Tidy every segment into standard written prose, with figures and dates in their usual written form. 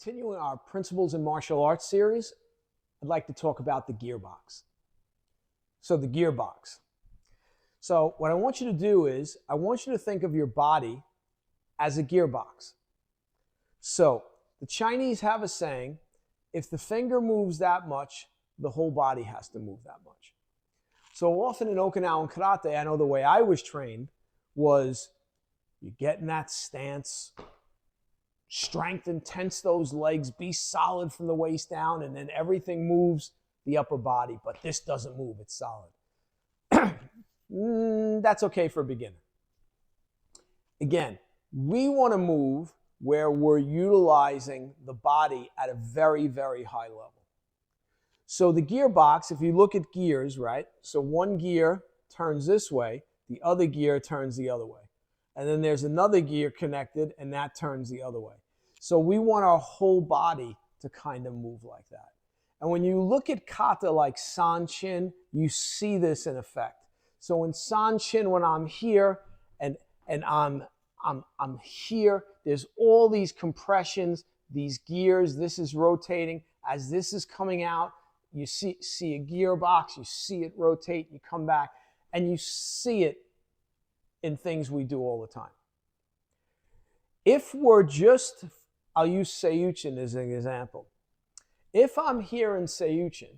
Continuing our Principles in Martial Arts series, I'd like to talk about the gearbox. So the gearbox. So what I want you to do is, I want you to think of your body as a gearbox. So the Chinese have a saying, if the finger moves that much, the whole body has to move that much. So often in Okinawan karate, I know the way I was trained was you get in that stance, strengthen, tense those legs, be solid from the waist down, and then everything moves the upper body, but this doesn't move, it's solid. That's okay for a beginner. Again, we want to move where we're utilizing the body at a very, very high level. So the gearbox, if you look at gears, right? So one gear turns this way, the other gear turns the other way. And then there's another gear connected, and that turns the other way. So we want our whole body to kind of move like that. And when you look at kata like san-chin, you see this in effect. So in san-chin, when I'm here and I'm here, there's all these compressions, these gears, this is rotating. As this is coming out, you see a gearbox, you see it rotate, you come back, and you see it in things we do all the time. If we're just, I'll use Seiyuchin as an example. If I'm here in Seiyuchin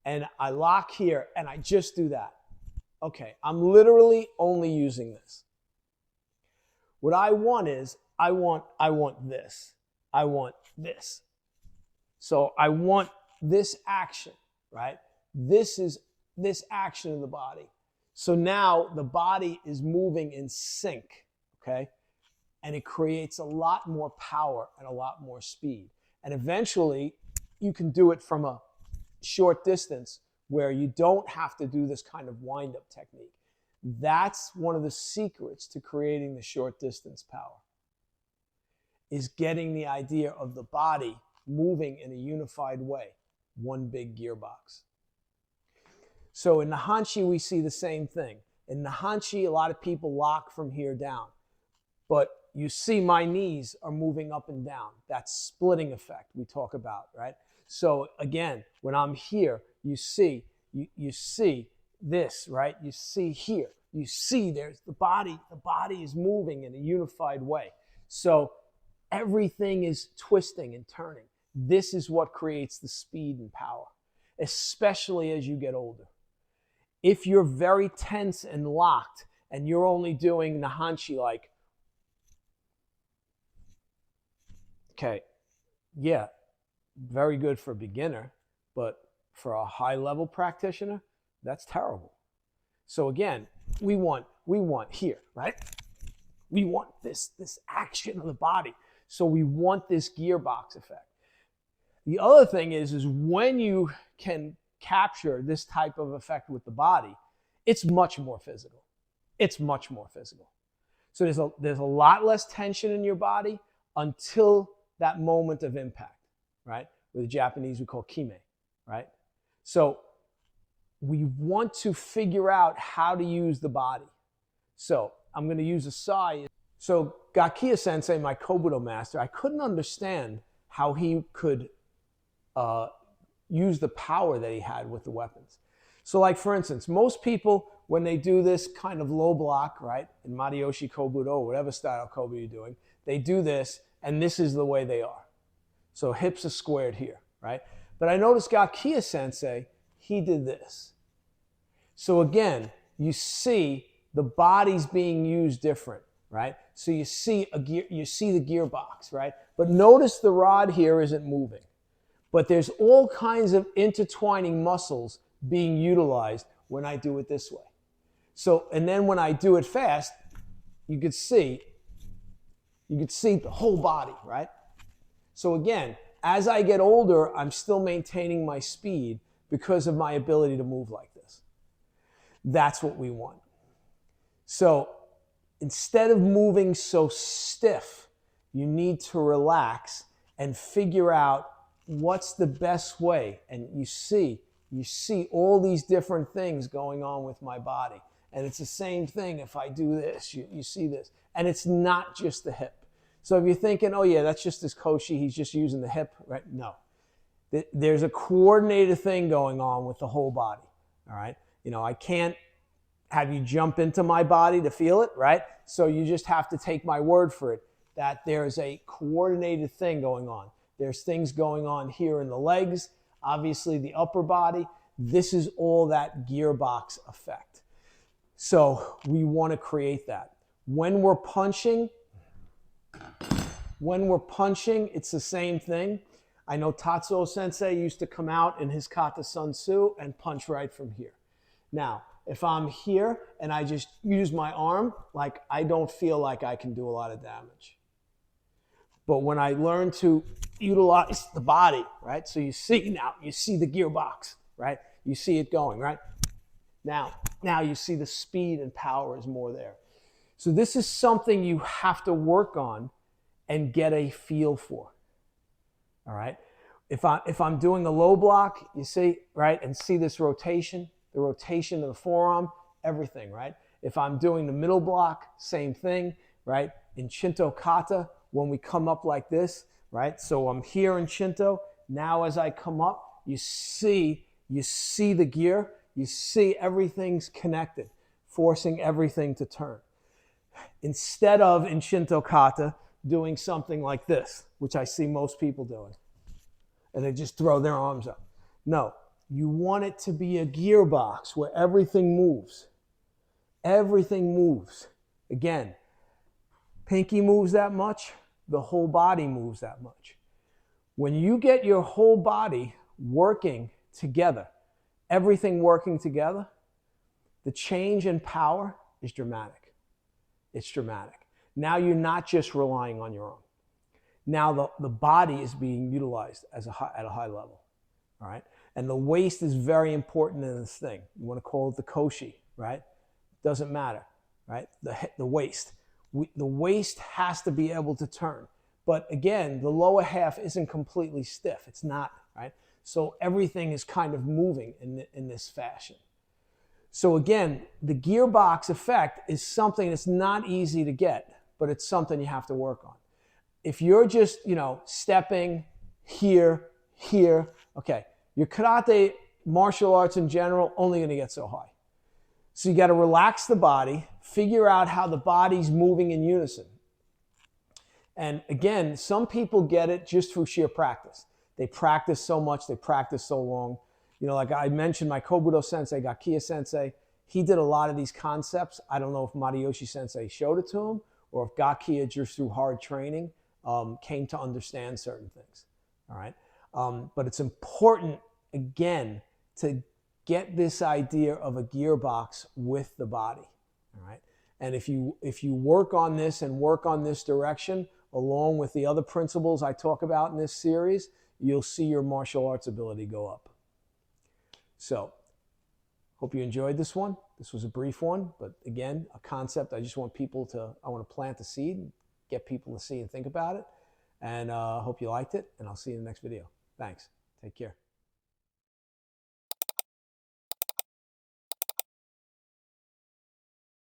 and I lock here and I just do that, okay, I'm literally only using this. What I want is, I want this. I want this. So I want this action, right? This is this action of the body. So now the body is moving in sync, okay? And it creates a lot more power and a lot more speed. And eventually, you can do it from a short distance where you don't have to do this kind of wind-up technique. That's one of the secrets to creating the short distance power, is getting the idea of the body moving in a unified way, one big gearbox. So in the hanshi, we see the same thing. In the hanshi, a lot of people lock from here down. But you see my knees are moving up and down. That splitting effect we talk about, right? So again, when I'm here, you see this, right? You see here. You see there's the body is moving in a unified way. So everything is twisting and turning. This is what creates the speed and power, especially as you get older. If you're very tense and locked and you're only doing the hanshi like, okay, yeah, very good for a beginner, but for a high-level practitioner, that's terrible. So again, we want here, right? We want this action of the body. So we want this gearbox effect. The other thing is when you can capture this type of effect with the body, it's much more physical. It's much more physical. So there's a lot less tension in your body until that moment of impact, right? With the Japanese, we call kime, right? So we want to figure out how to use the body. So I'm going to use a sai. So Gakiya Sensei, my Kobudo master, I couldn't understand how he could use the power that he had with the weapons. So like for instance, most people, when they do this kind of low block, right, in Mariyoshi Kobudo, whatever style Kobudo you're doing, they do this, and this is the way they are. So hips are squared here, right? But I noticed Gakiya Sensei, he did this. So again, you see the body's being used different, right? So you see the gearbox, right? But notice the rod here isn't moving. But there's all kinds of intertwining muscles being utilized when I do it this way. So, and then when I do it fast, you could see the whole body, right? So again, as I get older, I'm still maintaining my speed because of my ability to move like this. That's what we want. So instead of moving so stiff, you need to relax and figure out what's the best way. And you see all these different things going on with my body. And it's the same thing if I do this, you see this. And it's not just the hip. So if you're thinking, oh yeah, that's just this koshi, he's just using the hip, right? No. There's a coordinated thing going on with the whole body, all right? You know, I can't have you jump into my body to feel it, right? So you just have to take my word for it that there's a coordinated thing going on. There's things going on here in the legs, obviously the upper body. This is all that gearbox effect. So we want to create that. When we're punching, it's the same thing. I know Tatsuo Sensei used to come out in his Kata Sun Tzu and punch right from here. Now, if I'm here and I just use my arm, like I don't feel like I can do a lot of damage. But when I learn to utilize the body, right? So you see now, you see the gearbox, right? You see it going, right? Now you see the speed and power is more there. So this is something you have to work on and get a feel for. All right. If I'm doing a low block, you see, right, and see this rotation, the rotation of the forearm, everything, right? If I'm doing the middle block, same thing, right? In Shinto Kata, when we come up like this, right? So I'm here in Shinto. Now as I come up, you see the gear, you see everything's connected, forcing everything to turn. Instead of in Shinto Kata doing something like this, which I see most people doing, and they just throw their arms up. No, you want it to be a gearbox where everything moves. Everything moves. Again, pinky moves that much, the whole body moves that much. When you get your whole body working together, everything working together, the change in power is dramatic. It's dramatic. Now you're not just relying on your arm. Now the body is being utilized at a high level, all right? And the waist is very important in this thing. You want to call it the koshi, right? Doesn't matter, right? The waist. The waist has to be able to turn. But again, the lower half isn't completely stiff. It's not, right? So everything is kind of moving in this fashion. So again, the gearbox effect is something that's not easy to get, but it's something you have to work on. If you're just, stepping here, okay, your karate, martial arts in general, only going to get so high. So you got to relax the body, figure out how the body's moving in unison. And again, some people get it just through sheer practice. They practice so much, they practice so long. Like I mentioned, my Kobudo sensei, Gakiya sensei, he did a lot of these concepts. I don't know if Matayoshi sensei showed it to him or if Gakiya just through hard training came to understand certain things, all right? But it's important, again, to get this idea of a gearbox with the body, all right? And if you work on this and work on this direction, along with the other principles I talk about in this series, you'll see your martial arts ability go up. So, hope you enjoyed this one. This was a brief one, but again, a concept I want to plant the seed, get people to see and think about it. And I hope you liked it, and I'll see you in the next video. Thanks. Take care.